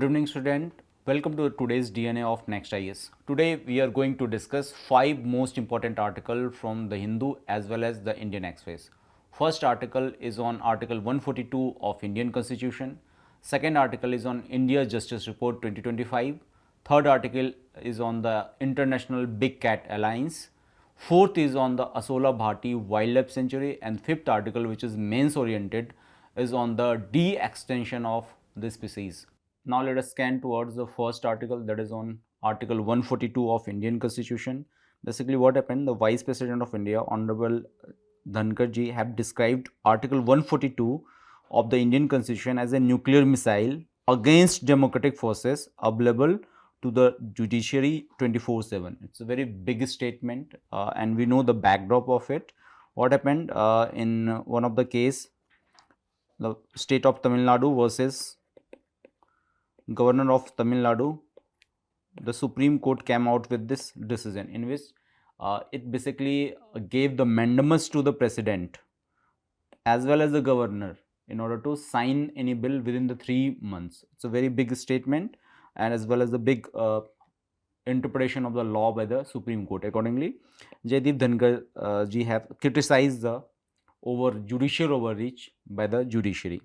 Good evening, student. Welcome to today's DNA of Next IAS. Today we are going to discuss 5 most important articles from the Hindu as well as the Indian Express. First article is on Article 142 of Indian Constitution. Second article is on India Justice Report 2025. Third article is on the International Big Cat Alliance. Fourth is on the Asola Bhati Wildlife Sanctuary, and fifth article, which is mains oriented, is on the de-extinction of the species. Now let us scan towards the first article, that is on Article 142 of Indian Constitution. Basically what happened, the Vice President of India, Honorable Dhankar ji, have described Article 142 of the Indian Constitution as a nuclear missile against democratic forces available to the judiciary 24/7. It's a very big statement, and we know the backdrop of it. What happened in one of the case, the state of Tamil Nadu versus Governor of Tamil Nadu, the Supreme Court came out with this decision in which it basically gave the mandamus to the president as well as the governor in order to sign any bill within the 3 months. It's a very big statement, and as well as the big interpretation of the law by the Supreme Court. Accordingly, Jaideep Dhankar ji have criticized the judicial overreach by the judiciary.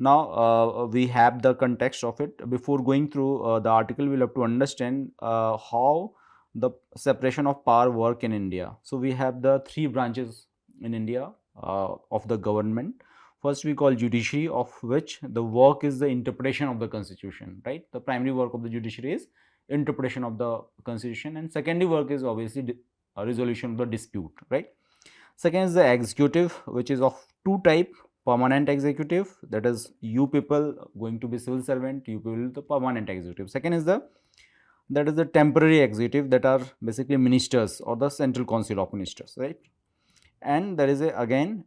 Now we have the context of it. Before going through the article, we'll have to understand how the separation of power work in India. So we have the 3 branches in India of the government. First we call judiciary, of which the work is the interpretation of the constitution, right? The primary work of the judiciary is interpretation of the constitution, and secondary work is obviously resolution of the dispute, right? Second is the executive, which is of 2 types. Permanent executive, that is you people going to be civil servant, you people the permanent executive. Second is the temporary executive, that are basically ministers or the central council of ministers, right? And there is again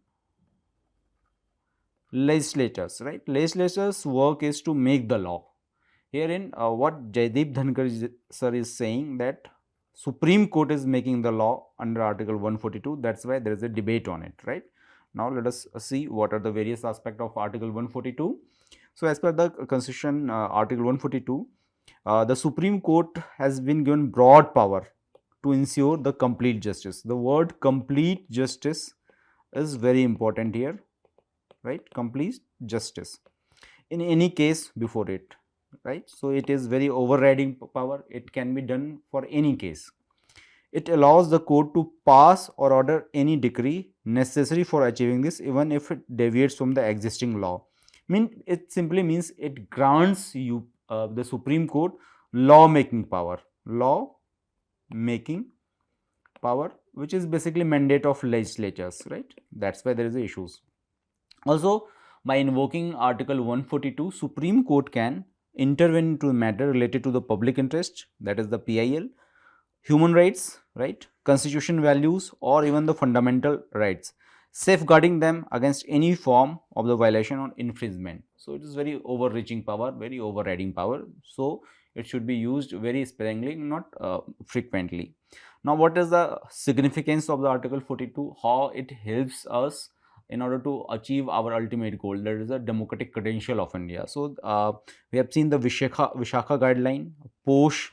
legislators, right? Legislators' work is to make the law. Herein what Jaideep Dhankar sir is saying, that Supreme Court is making the law under Article 142, that's why there is a debate on it, right? Now let us see what are the various aspects of Article 142. So as per the Constitution, Article 142, the Supreme Court has been given broad power to ensure the complete justice. The word complete justice is very important here, right? Complete justice in any case before it, right? So it is very overriding power. It can be done for any case. It allows the court to pass or order any decree necessary for achieving this, even if it deviates from the existing law. It simply means it grants you the Supreme Court law making power, which is basically mandate of legislatures, right? That's why there is issues. Also, by invoking Article 142, Supreme Court can intervene into a matter related to the public interest, that is the PIL, human rights, right, constitution values, or even the fundamental rights, safeguarding them against any form of the violation or infringement. So it is very overreaching power, very overriding power. So it should be used very sparingly, not frequently. Now what is the significance of the Article 42? How it helps us in order to achieve our ultimate goal, that is the democratic credential of India. So we have seen the Vishakha guideline. POSH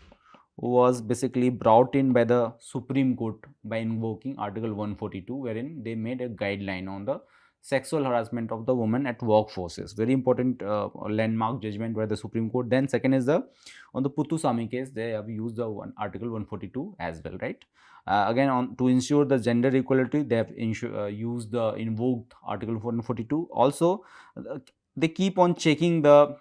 was basically brought in by the Supreme Court by invoking Article 142, wherein they made a guideline on the sexual harassment of the women at workforces. Very important landmark judgment by the Supreme Court. Then second is on the Puttuswamy case, they have used the Article 142 as well, right? Again, to ensure the gender equality, they have used the invoked Article 142. Also, they keep on checking the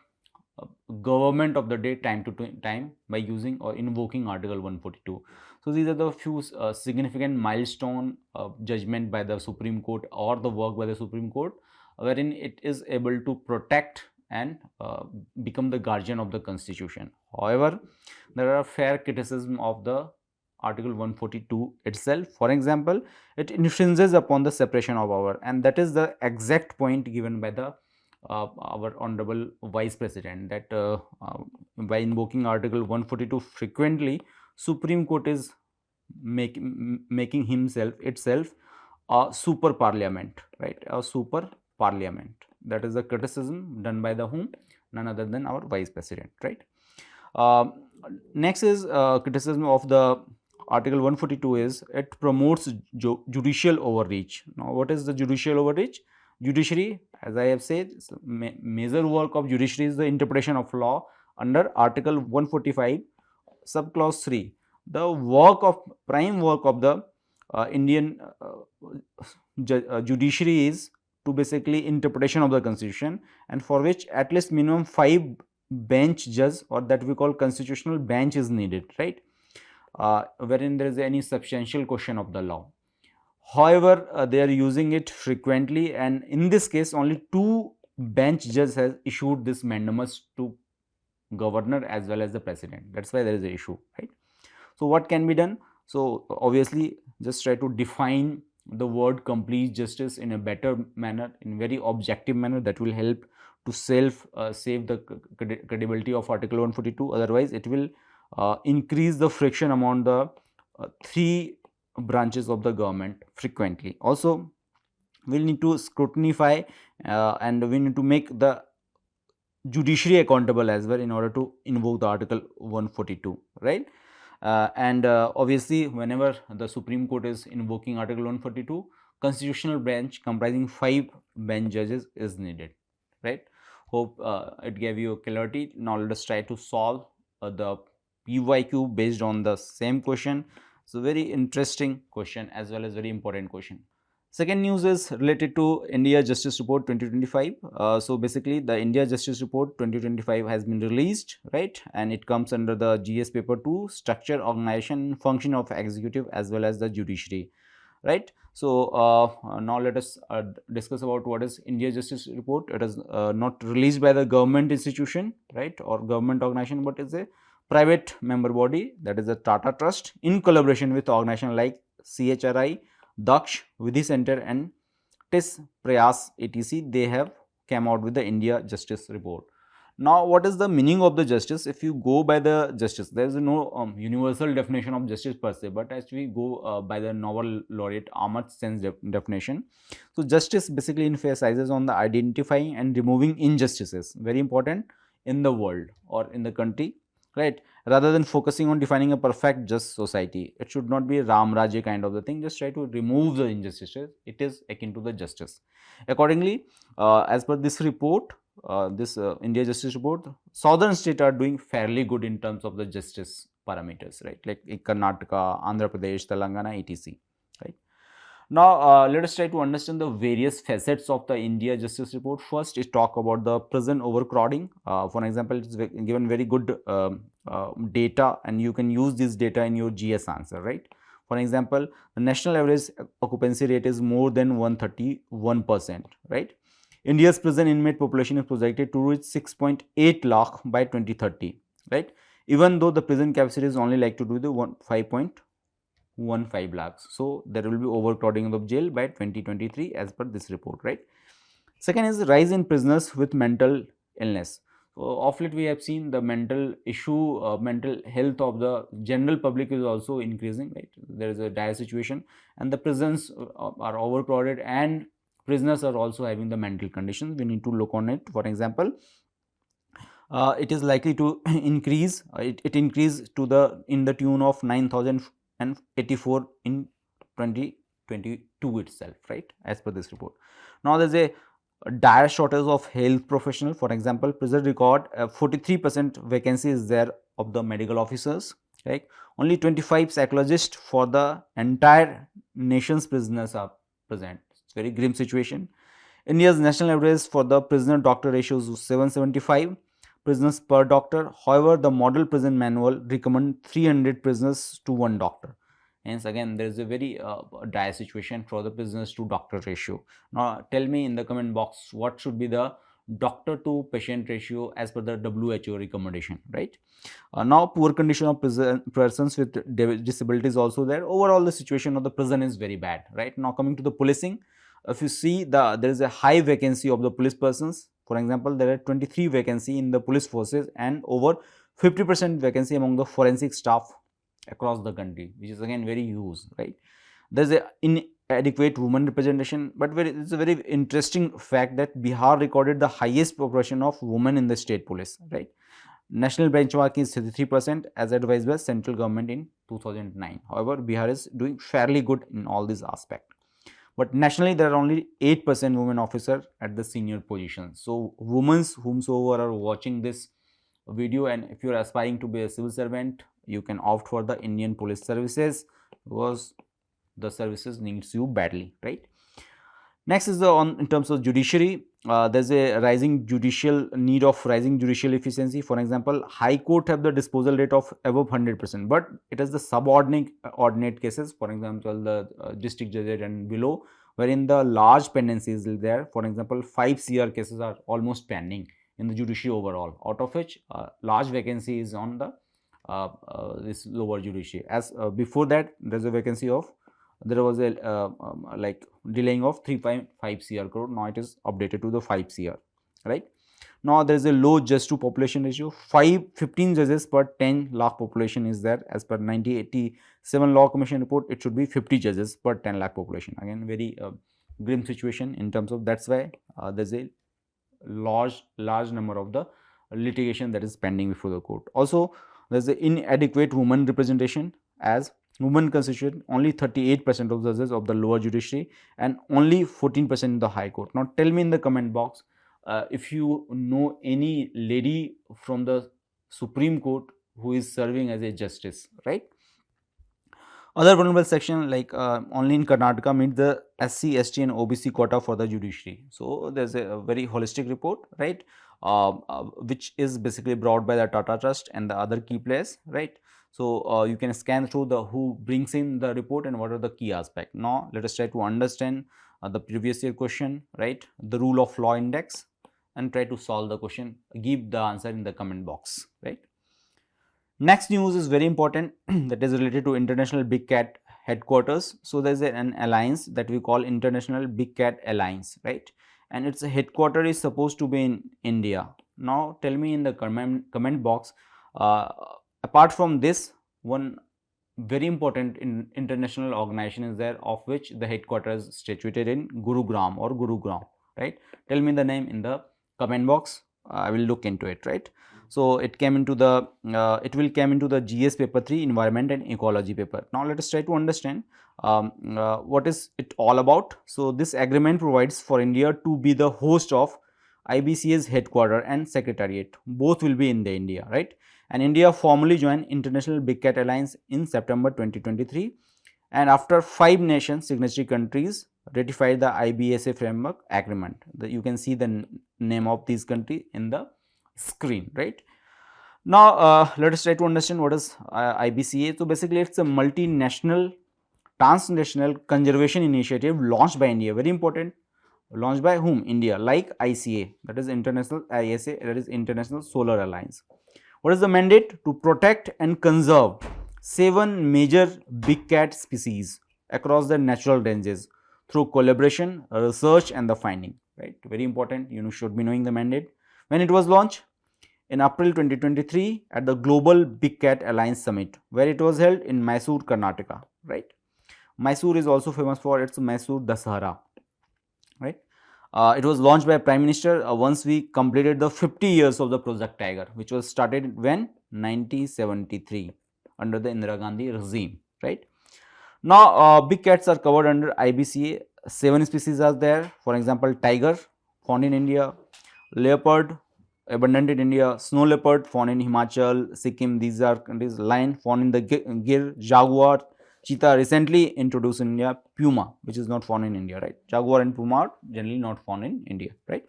government of the day time to time by using or invoking Article 142. So these are the few significant milestone judgment by the Supreme Court or the work by the Supreme Court, wherein it is able to protect and become the guardian of the Constitution. However, there are fair criticism of the Article 142 itself. For example, it infringes upon the separation of power, and that is the exact point given by the our honorable Vice President, that by invoking Article 142 frequently, Supreme Court is making itself a super parliament, right? A super parliament. That is the criticism done by the whom? none other than our vice president, right? Next is criticism of the Article 142 is it promotes judicial overreach. Now, what is the judicial overreach? Judiciary, as I have said, major work of judiciary is the interpretation of law under Article 145, subclause 3. The prime work of the Indian judiciary is to basically interpretation of the constitution, and for which at least minimum 5 bench judge, or that we call constitutional bench, is needed, right? Wherein there is any substantial question of the law. However, they are using it frequently, and in this case only 2 bench judges has issued this mandamus to governor as well as the president. That's why there is an issue, right? So what can be done? So obviously just try to define the word complete justice in a better manner, in very objective manner. That will help to save the credibility of Article 142. Otherwise it will increase the friction among the 3 branches of the government frequently. Also, we need to scrutinify and we need to make the judiciary accountable as well in order to invoke the Article 142, right? Obviously, whenever the Supreme Court is invoking Article 142, constitutional bench comprising 5 bench judges is needed, right? Hope it gave you clarity. Now let us try to solve the PYQ based on the same question. So very interesting question as well as very important question. Second news is related to India Justice Report 2025. So basically the India Justice Report 2025 has been released, right? And it comes under the GS paper 2, structure, organization, function of executive as well as the judiciary, right? So now let us discuss about what is India Justice Report. It is not released by the government institution, right, or government organization, but is a private member body, that is a Tata Trust, in collaboration with organization like CHRI, Daksh, Vidhi Center and TIS Prayas etc. They have come out with the India Justice Report. Now, what is the meaning of the justice? If you go by the justice, there is no universal definition of justice per se, but as we go by the Nobel laureate Amartya Sen's definition. So, justice basically emphasizes on the identifying and removing injustices, very important, in the world or in the country, right, rather than focusing on defining a perfect just society. It should not be a Ram Rajya kind of the thing, just try to remove the injustices. It is akin to the justice. Accordingly, as per this report, this India Justice Report, southern states are doing fairly good in terms of the justice parameters, right, like Karnataka, Andhra Pradesh, Telangana etc. Right. Now, let us try to understand the various facets of the India Justice Report. First is talk about the prison overcrowding. For example, it is given very good data, and you can use this data in your GS answer, right? For example, the national average occupancy rate is more than 131%, right? India's prison inmate population is projected to reach 6.8 lakh by 2030, right? Even though the prison capacity is only like to do the 5.15 lakhs. So, there will be overcrowding of jail by 2023 as per this report, right? Second is rise in prisoners with mental illness. So, of late we have seen the mental issue, mental health of the general public is also increasing, right? There is a dire situation and the prisons are overcrowded and prisoners are also having the mental conditions. We need to look on it. For example, it is likely to increase, it increased to the in the tune of 9,084 in 2022 itself, right, as per this report. Now, there is a dire shortage of health professional. For example, prison record 43% vacancy is there of the medical officers, right? Only 25 psychologists for the entire nation's prisoners are present. It's very grim situation. India's national average for the prisoner doctor ratio is 775 prisoners per doctor. However, the model prison manual recommend 300 prisoners to 1 doctor. Hence, again, there is a very dire situation for the prisoners to doctor ratio. Now, tell me in the comment box what should be the doctor to patient ratio as per the WHO recommendation, right? Now, poor condition of persons with disabilities also there. Overall, the situation of the prison is very bad, right? Now, coming to the policing, if you see there is a high vacancy of the police persons. For example, there are 23 vacancy in the police forces and over 50% vacancy among the forensic staff across the country, which is again very huge, right? There is a adequate women representation. But it's a very interesting fact that Bihar recorded the highest proportion of women in the state police, right? National benchmark is 33% as advised by central government in 2009. However, Bihar is doing fairly good in all these aspects. But nationally, there are only 8% women officer at the senior position. So, women whomsoever are watching this video, and if you are aspiring to be a civil servant, you can opt for the Indian Police Services because the services needs you badly, right? Next is in terms of judiciary, there's a rising judicial need of rising judicial efficiency. For example, High Court have the disposal rate of above 100%, but it has the subordinate cases. For example, the district judge and below, wherein the large pendencies is there. For example, 5 CR cases are almost pending in the judiciary overall, out of which large vacancy is on the this lower judiciary. As before that, there's a vacancy of there was a like delaying of 3.5 CR crore. Now it is updated to the 5 CR, right? Now there is a low judge to population ratio. 15 judges per 10 lakh population is there. As per 1987 Law Commission report, it should be 50 judges per 10 lakh population. Again, very grim situation in terms of, that's why there is a large number of the litigation that is pending before the court. Also, there is an inadequate women representation, as women constitute only 38% of the judges of the lower judiciary and only 14% in the High Court. Now, tell me in the comment box if you know any lady from the Supreme Court who is serving as a justice, right? Other vulnerable section, like only in Karnataka meet the SC, ST and OBC quota for the judiciary. So, there is a very holistic report, right, which is basically brought by the Tata Trust and the other key players, right. So, you can scan through the who brings in the report and what are the key aspects. Now, let us try to understand the previous year question, right, the rule of law index, and try to solve the question, give the answer in the comment box, right. Next news is very important that is related to International Big Cat headquarters. So, there is an alliance that we call International Big Cat Alliance, right, and its headquarter is supposed to be in India. Now, tell me in the comment box, apart from this, one very important international organization is there, of which the headquarters is situated in Gurugram or Gurugram, right. Tell me the name in the comment box, I will look into it, right. So, it came into the, it will come into the GS paper 3 environment and ecology paper. Now, let us try to understand what is it all about. So, this agreement provides for India to be the host of IBCA's headquarter and secretariat, both will be in the India, right. And India formally joined International Big Cat Alliance in September 2023, and after 5 nations signatory countries ratified the IBSA framework agreement. You can see the name of these countries in the screen, right. Now, let us try to understand what is IBCA. So, basically it is a multinational transnational conservation initiative launched by India, very important, launched by whom? India, like ICA, that is International ISA, that is International Solar Alliance. What is the mandate? To protect and conserve 7 major big cat species across the natural ranges through collaboration, research and the finding, right. Very important, you should be knowing the mandate. When it was launched? In April 2023 at the Global Big Cat Alliance Summit, where it was held in Mysore, Karnataka, right. Mysore is also famous for its Mysore Dasahara, right. It was launched by Prime Minister once we completed the 50 years of the Project Tiger, which was started when? 1973 under the Indira Gandhi regime, right. Now, big cats are covered under IBCA. 7 species are there. For example, tiger found in India, leopard abundant in India, snow leopard found in Himachal, Sikkim, these are countries, lion found in the Gir, jaguar, cheetah recently introduced in India, puma which is not found in India, right. Jaguar and puma are generally not found in India, right.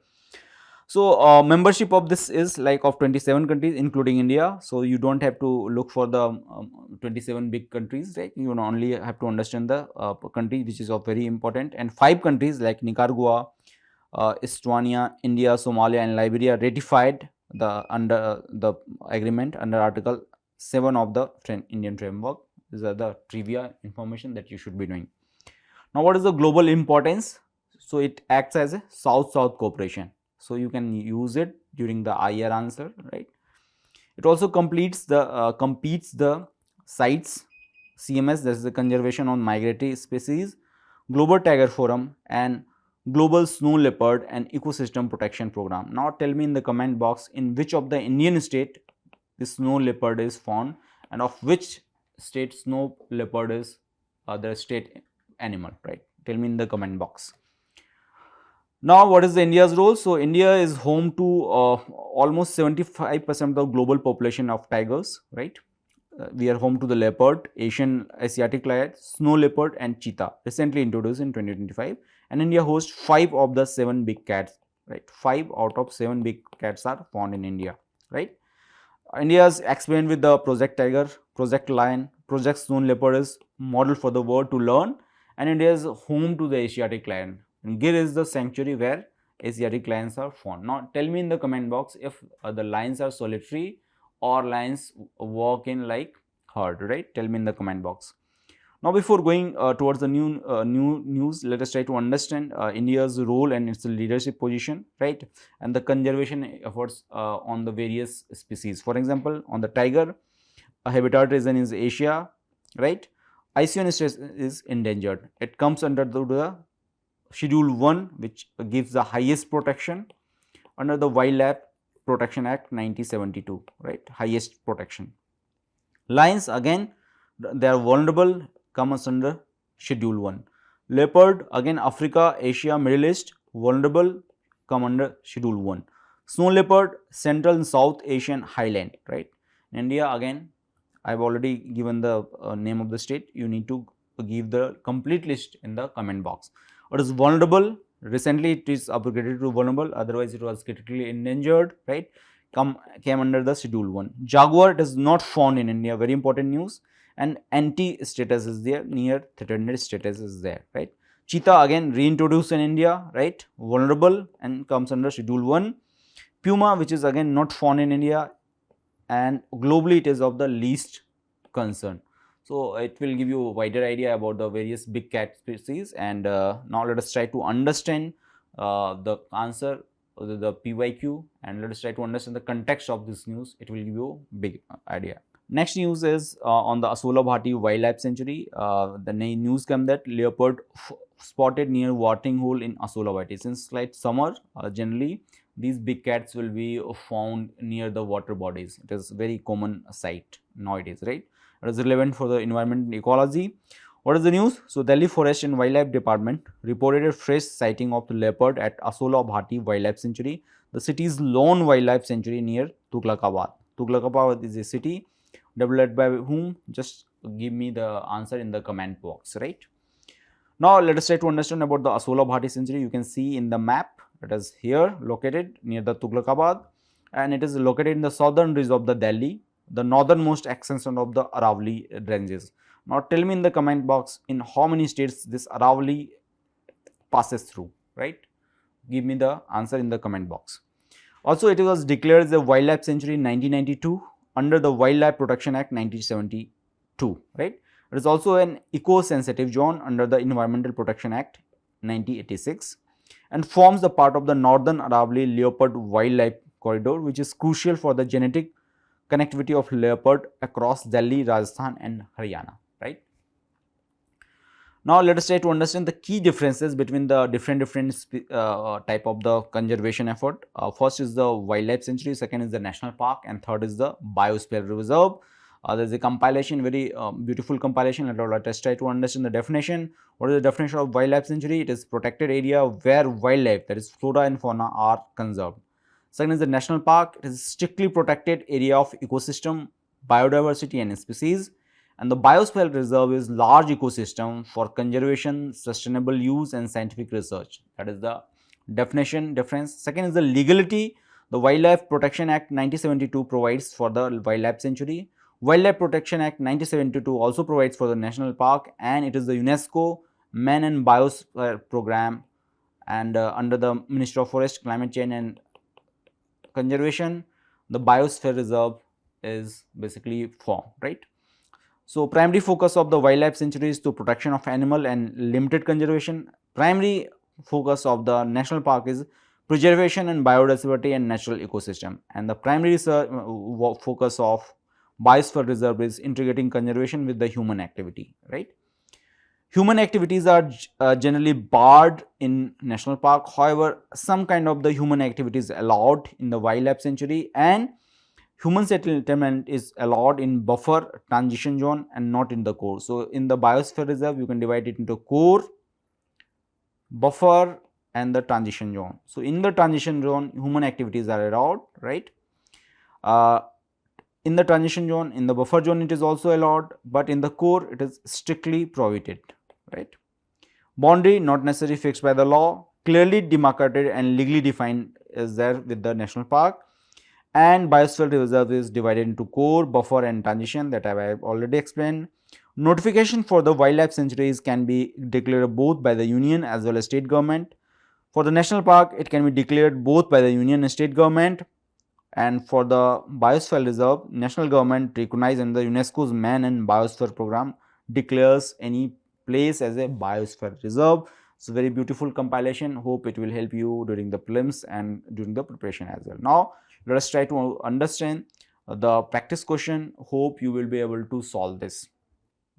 So, membership of this is like of 27 countries including India. So, you do not have to look for the 27 big countries, right. You only have to understand the country which is of very important, and 5 countries like Nicaragua, Estonia, India, Somalia and Liberia ratified the under the agreement under Article 7 of the Indian framework. These are the trivia information that you should be knowing. Now, what is the global importance? So, it acts as a South-South cooperation. So, you can use it during the IR answer, right. It also competes the CITES CMS, that is the conservation on migratory species, Global Tiger Forum, and Global Snow Leopard and Ecosystem Protection Program. Now tell me in the comment box in which of the Indian state the snow leopard is found, and of which state snow leopard is the state animal, right? Tell me in the comment box. Now, what is the India's role? So, India is home to almost 75% of the global population of tigers, right? We are home to the leopard, Asiatic lion, snow leopard and cheetah, recently introduced in 2025, and India hosts 5 of the 7 big cats, right? 5 out of 7 big cats are found in India, right? India is explained with the Project Tiger, Project Lion, Project Snow Leopard is model for the world to learn, and India is home to the Asiatic lion. And Gir is the sanctuary where Asiatic lions are found. Now, tell me in the comment box if the lions are solitary or lions walk in like herd, right? Tell me in the comment box. Now, before going towards the new news, let us try to understand India's role and its leadership position, right? And the conservation efforts on the various species. For example, on the tiger, a habitat region is Asia, right? ICN is endangered. It comes under the Schedule 1, which gives the highest protection under the Wildlife Protection Act 1972, right? Highest protection. Lions, again, they are vulnerable, comes under Schedule 1. Leopard, again, Africa, Asia, Middle East, vulnerable, come under Schedule 1. Snow leopard, Central and South Asian highland, right? In India, again, I have already given the name of the state. You need to give the complete list in the comment box. What is vulnerable? Recently, it is upgraded to vulnerable. Otherwise, it was critically endangered. Right? Came under the Schedule 1. Jaguar, it is not found in India. Very important news. And anti status is there. Near threatened status is there. Right? Cheetah, again reintroduced in India. Right? Vulnerable and comes under Schedule 1. Puma, which is again not found in India, and globally it is of the least concern. So, it will give you a wider idea about the various big cat species, and now let us try to understand the answer, the PYQ, and let us try to understand the context of this news. It will give you a big idea. Next news is on the Asola Bhati Wildlife Sanctuary. The news came that leopard spotted near watering hole in Asola Bhati. Since like summer, generally these big cats will be found near the water bodies. It is very common sight nowadays, right? It is relevant for the environment and ecology. What is the news? So, Delhi Forest and Wildlife Department reported a fresh sighting of the leopard at Asola Bhati Wildlife Sanctuary, the city's lone wildlife sanctuary near Tughlakabad. Tughlakabad is a city developed by whom? Just give me the answer in the comment box, right? Now, let us try to understand about the Asola Bhati Sanctuary. You can see in the map, it is here located near the Tughlakabad, and it is located in the southern ridge of the Delhi, the northernmost extension of the Aravalli ranges. Now, tell me in the comment box in how many states this Aravalli passes through, right? Give me the answer in the comment box. Also, it was declared as a wildlife sanctuary in 1992 under the Wildlife Protection Act 1972, right? It is also an eco-sensitive zone under the Environmental Protection Act 1986 and forms the part of the Northern Aravalli Leopard Wildlife Corridor, which is crucial for the genetic connectivity of leopard across Delhi, Rajasthan and Haryana, right? Now, let us try to understand the key differences between the different type of the conservation effort. First is the wildlife sanctuary, second is the national park, and third is the biosphere reserve. There is a compilation, very beautiful compilation. Let us try to understand the definition. What is the definition of wildlife sanctuary? It is protected area where wildlife, that is flora and fauna, are conserved. Second is the national park. It is strictly protected area of ecosystem, biodiversity and species. And the biosphere reserve is large ecosystem for conservation, sustainable use and scientific research. That is the definition difference. Second is the legality. The Wildlife Protection Act 1972 provides for the wildlife sanctuary. Wildlife Protection Act 1972 also provides for the national park, and it is the UNESCO Man and Biosphere Program, and under the Ministry of Forest, Climate Change and Conservation, the biosphere reserve is basically formed, right? So, primary focus of the wildlife sanctuary is to protection of animal and limited conservation. Primary focus of the national park is preservation and biodiversity and natural ecosystem, and the primary focus of biosphere reserve is integrating conservation with the human activity, right? Human activities are generally barred in national park. However, some kind of the human activities allowed in the wildlife sanctuary, and human settlement is allowed in buffer, transition zone, and not in the core. So in the biosphere reserve, you can divide it into core, buffer, and the transition zone. So in the transition zone, human activities are allowed, right? In the transition zone, in the buffer zone, it is also allowed, but in the core, it is strictly prohibited, right? Boundary not necessarily fixed by the law, clearly demarcated and legally defined is there with the national park. And biosphere reserve is divided into core, buffer, and transition, that I have already explained. Notification for the wildlife sanctuaries can be declared both by the union as well as state government. For the national park, it can be declared both by the union and state government. And for the biosphere reserve, national government recognized under UNESCO's Man and Biosphere program declares any place as a biosphere reserve. It's a very beautiful compilation. Hope it will help you during the prelims and during the preparation as well. Now, let us try to understand the practice question. Hope you will be able to solve this.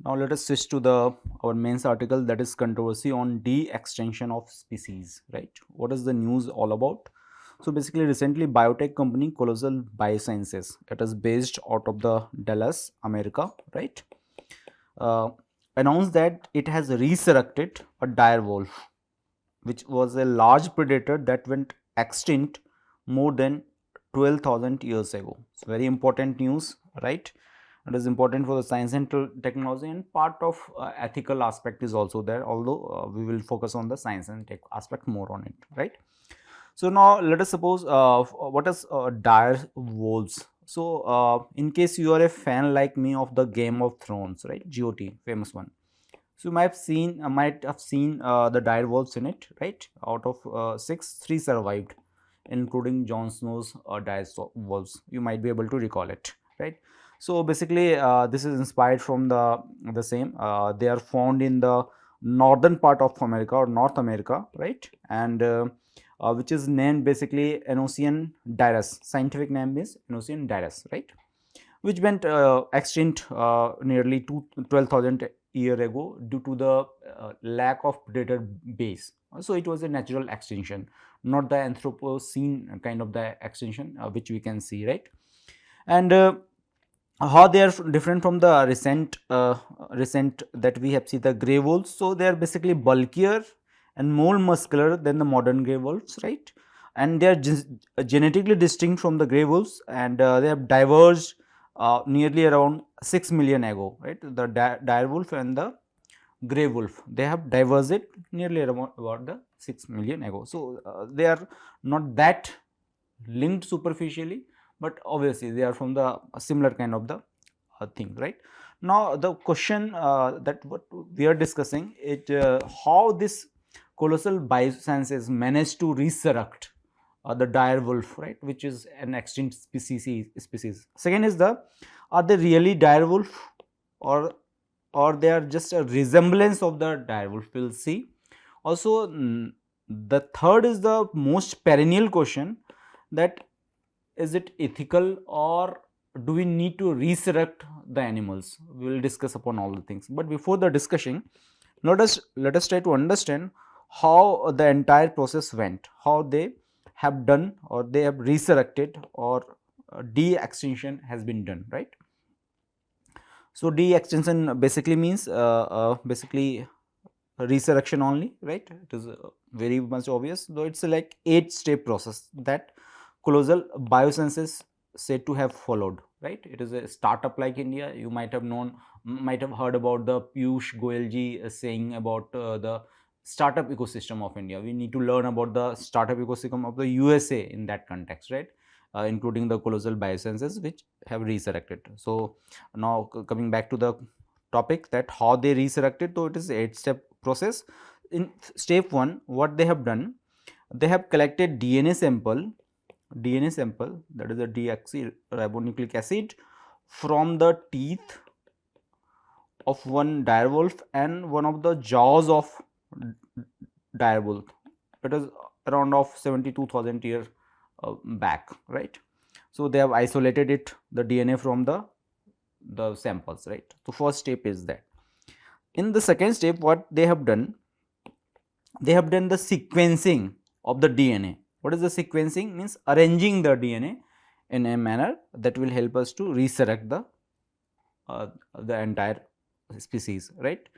Now, let us switch to our mains article, that is controversy on de-extinction of species, right? What is the news all about? So basically, recently biotech company Colossal Biosciences, it is based out of the Dallas, America, right? Announced that it has resurrected a dire wolf, which was a large predator that went extinct more than 12,000 years ago. It's very important news, right? It is important for the science and technology, and part of ethical aspect is also there, although we will focus on the science and tech aspect more on it, right? So now let us suppose what is dire wolves. So in case you are a fan like me of the Game of Thrones, right, GOT, famous one, so you might have seen the dire wolves in it, right? Out of 6, 3 survived, including Jon Snow's dire wolves. You might be able to recall it, right? So basically, this is inspired from the same. They are found in the northern part of America or North America, right? And which is named basically Anocian dirus. Scientific name is Anocian dirus, right? Which went extinct nearly 12,000 year ago due to the lack of predator base. So it was a natural extinction, not the Anthropocene kind of the extinction which we can see, right? And how they are different from the recent that we have seen the grey wolves. So they are basically bulkier and more muscular than the modern grey wolves, right? And they are genetically distinct from the grey wolves, and they have diverged nearly around 6 million ago, right? The dire wolf and the grey wolf, they have diverged nearly around about the 6 million ago. So they are not that linked superficially, but obviously they are from the similar kind of the thing, right? Now the question that what we are discussing it how this Colossal Biosciences managed to resurrect the dire wolf, right, which is an extinct species. Second is are they really dire wolf, or they are just a resemblance of the dire wolf? We'll see. Also, the third is the most perennial question, that is it ethical, or do we need to resurrect the animals? We will discuss upon all the things. But before the discussion, let us try to understand how the entire process went, how they have done, or they have resurrected, or de-extinction has been done, right? So de-extinction basically means basically resurrection only, right? It is very much obvious, though it's like 8-step process that Colossal Biosciences said to have followed, right? It is a startup like India. You might have heard about the Piyush Goyal ji saying about the startup ecosystem of India. We need to learn about the startup ecosystem of the USA in that context, right? Including the Colossal Biosciences, which have resurrected. So now coming back to the topic, that how they resurrected, so it is 8-step process. In step 1, what they have done, they have collected DNA sample, that is a deoxyribonucleic acid, from the teeth of one dire wolf and one of the jaws of dire wolf. It is around of 72,000 years back, right? So they have isolated the DNA from the samples, right? So first step is that. In the second step, what they have done the sequencing of the DNA. What is the sequencing? Means arranging the DNA in a manner that will help us to resurrect the entire species, right.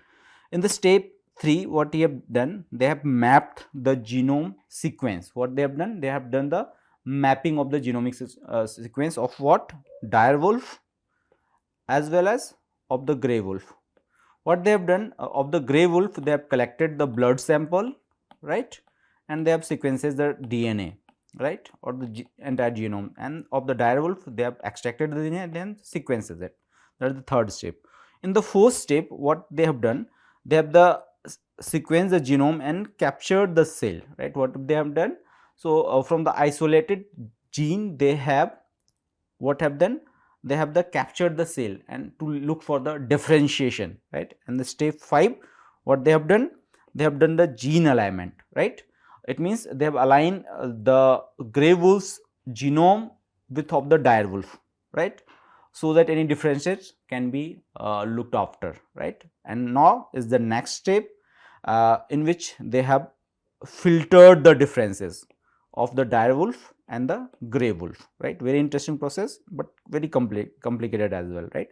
In the step 3, what they have done, they have mapped the genome sequence. What they have done, they have done the mapping of the genomic sequence of what? Dire wolf as well as of the grey wolf. What they have done, of the grey wolf, they have collected the blood sample, right, and they have sequenced the DNA, right, or the entire genome, and of the dire wolf they have extracted the DNA and then sequences it. That is the third step. In the fourth step, what they have done, they have sequenced the genome and captured the cell, right. What they have done, so from the isolated gene, they have what have done, they have captured the cell and to look for the differentiation, right. And the step 5, what they have done, they have done the gene alignment, right. It means they have aligned the grey wolf's genome with of the dire wolf, right, so that any differences can be looked after, right. And now is the next step in which they have filtered the differences of the dire wolf and the grey wolf, right. Very interesting process, but very complicated as well, right.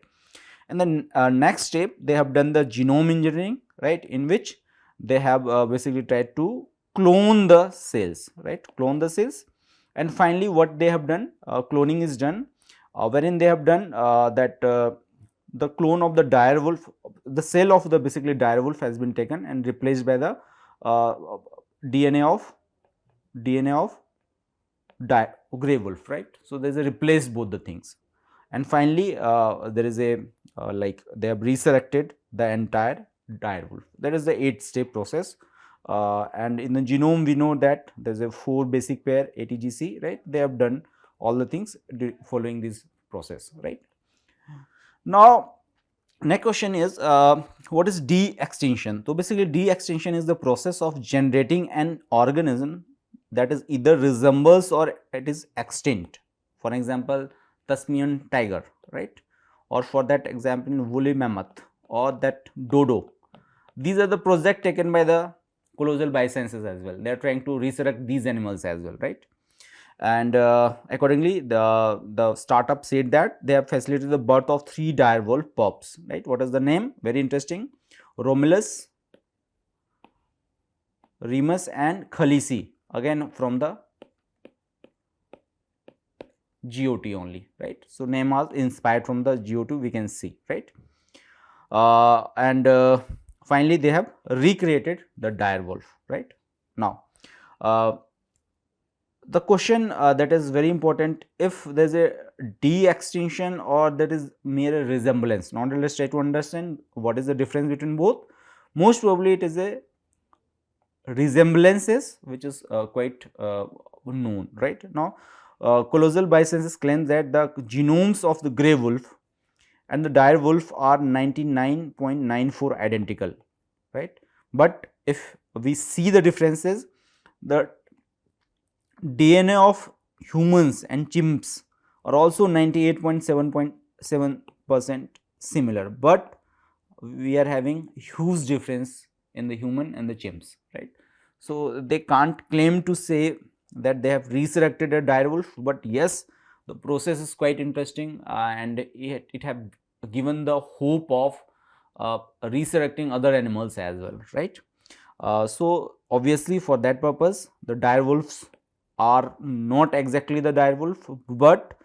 And then next step, they have done the genome engineering, right, in which they have basically tried to clone the cells, right, clone the cells. And finally, what they have done, cloning is done, wherein they have done the clone of the dire wolf, the cell of the basically dire wolf has been taken and replaced by the DNA of grey wolf, right. So, there is a replace both the things, and finally, there is a like they have resurrected the entire dire wolf. That is the 8-step process, and in the genome we know that there is a 4 basic pair ATGC, right. They have done all the things following this process, right. Now, next question is what is de-extinction? So, basically de-extinction is the process of generating an organism that is either resembles or it is extinct. For example, Tasmanian tiger, right, or for that example woolly mammoth or that dodo. These are the project taken by the colossal biosciences as well. They are trying to resurrect these animals as well, right. And accordingly, the startup said that they have facilitated the birth of 3 dire wolf pups, right. What is the name? Very interesting: Romulus, Remus and Khaleesi, again from the GOT only, right. So, name was inspired from the GOT, we can see, right. And finally, they have recreated the dire wolf, right. Now, the question that is very important, if there is a de-extinction or that is mere resemblance. Now, let us try to understand what is the difference between both. Most probably it is a resemblances which is quite known, right. Now, colossal biosciences claim that the genomes of the grey wolf and the dire wolf are 99.94 identical, right. But if we see the differences, the DNA of humans and chimps are also 98.7% similar, but we are having huge difference in the human and the chimps, right. So, they can't claim to say that they have resurrected a dire wolf, but yes, the process is quite interesting and it have given the hope of resurrecting other animals as well, right. So, obviously, for that purpose the dire wolves are not exactly the dire wolf, but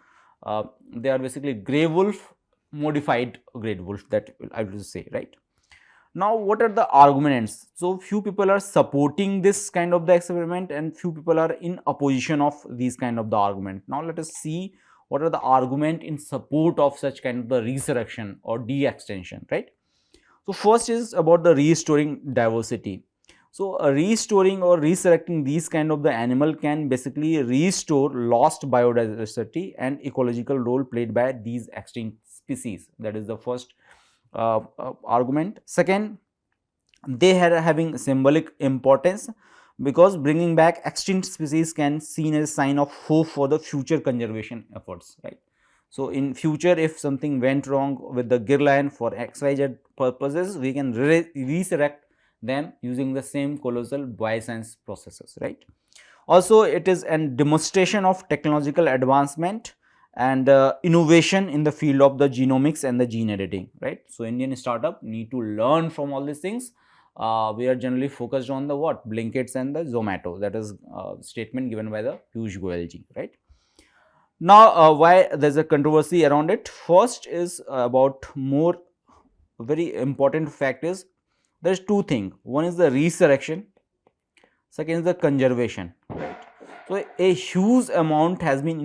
they are basically grey wolf, modified grey wolf, that I will say, right. Now, what are the arguments? So, few people are supporting this kind of the experiment and few people are in opposition of these kind of the argument. Now, let us see what are the argument in support of such kind of the resurrection or de-extinction, right. So, first is about the restoring diversity. So, restoring or resurrecting these kind of the animal can basically restore lost biodiversity and ecological role played by these extinct species. That is the first argument. Second, they are having symbolic importance because bringing back extinct species can seen as a sign of hope for the future conservation efforts, right. So in future, if something went wrong with the Gir lion for XYZ purposes, we can resurrect them using the same colossal bioscience processes, right. Also, it is a demonstration of technological advancement and innovation in the field of the genomics and the gene editing, right. So Indian startup need to learn from all these things. We are generally focused on the what, Blinkits and the Zomato, that is statement given by the Piyush Goyal ji, right. Now, why there is a controversy around it? First is about more very important fact is there is two things. One is the resurrection, second is the conservation, right. So a huge amount has been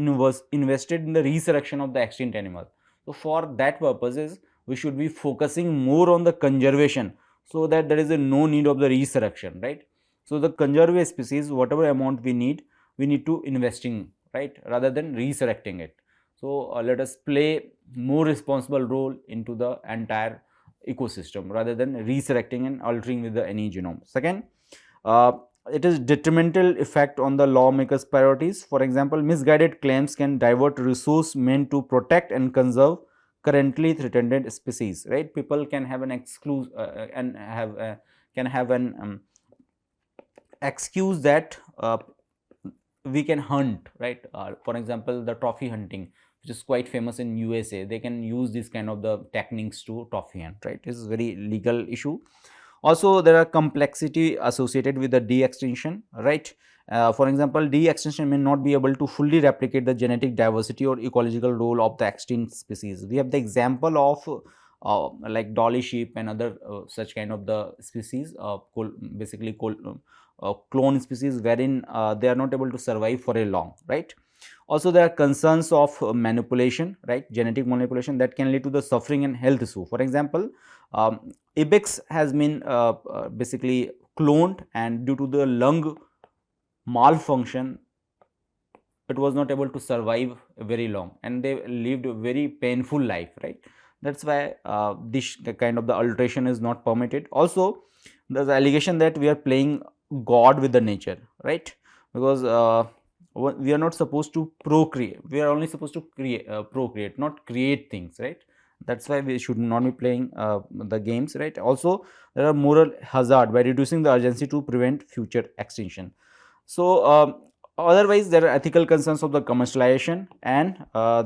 invested in the resurrection of the extinct animal. So for that purposes, we should be focusing more on the conservation, so that there is a no need of the resurrection, right. So the conserve species, whatever amount we need to investing, right, rather than resurrecting it. So let us play more responsible role into the entire ecosystem rather than resurrecting and altering with the any genome. Second, it is detrimental effect on the lawmakers' priorities. For example, misguided claims can divert resource meant to protect and conserve currently threatened species, right. People can have an excuse and have can have an excuse that we can hunt, right. For example, the trophy hunting, which is quite famous in USA, they can use this kind of the techniques to trophy hunt, right. This is very legal issue. Also, there are complexity associated with the de-extinction, right. For example, de-extinction may not be able to fully replicate the genetic diversity or ecological role of the extinct species. We have the example of like dolly sheep and other such kind of the species, basically clone species, wherein they are not able to survive for a long, right. Also, there are concerns of manipulation, right, genetic manipulation that can lead to the suffering and health issue. For example, ibex has been basically cloned, and due to the lung malfunction, it was not able to survive very long, and they lived a very painful life, right. That is why this kind of the alteration is not permitted. Also, there is allegation that we are playing God with the nature, right, because we are not supposed to procreate, we are only supposed to create, procreate, not create things, right. That is why we should not be playing the games, right. Also, there are moral hazard by reducing the urgency to prevent future extinction. So otherwise, there are ethical concerns of the commercialization, and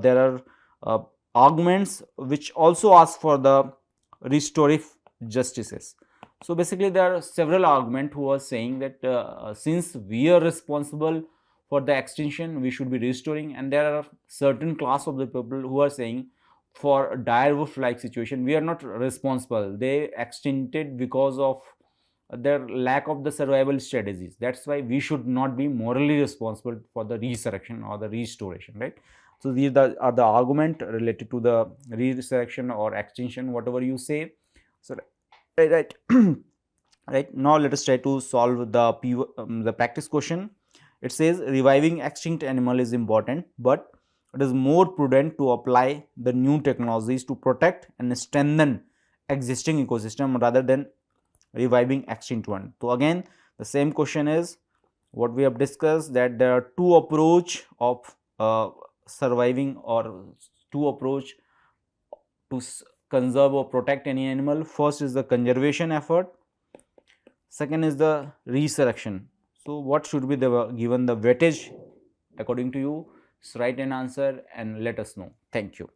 there are arguments which also ask for the restorative justices. So basically, there are several arguments who are saying that since we are responsible for the extinction, we should be restoring, and there are certain class of the people who are saying for dire wolf like situation, we are not responsible, they extincted because of their lack of the survival strategies. That is why we should not be morally responsible for the resurrection or the restoration, right. So these are the argument related to the resurrection or extinction, whatever you say. So right right, now let us try to solve the practice question. It says reviving extinct animal is important, but it is more prudent to apply the new technologies to protect and strengthen existing ecosystem rather than reviving extinct one. So again, the same question is what we have discussed, that there are two approach of surviving, or two approach to conserve or protect any animal. First is the conservation effort, second is the resurrection. So what should be the given the weightage according to you? Write an answer and let us know. Thank you.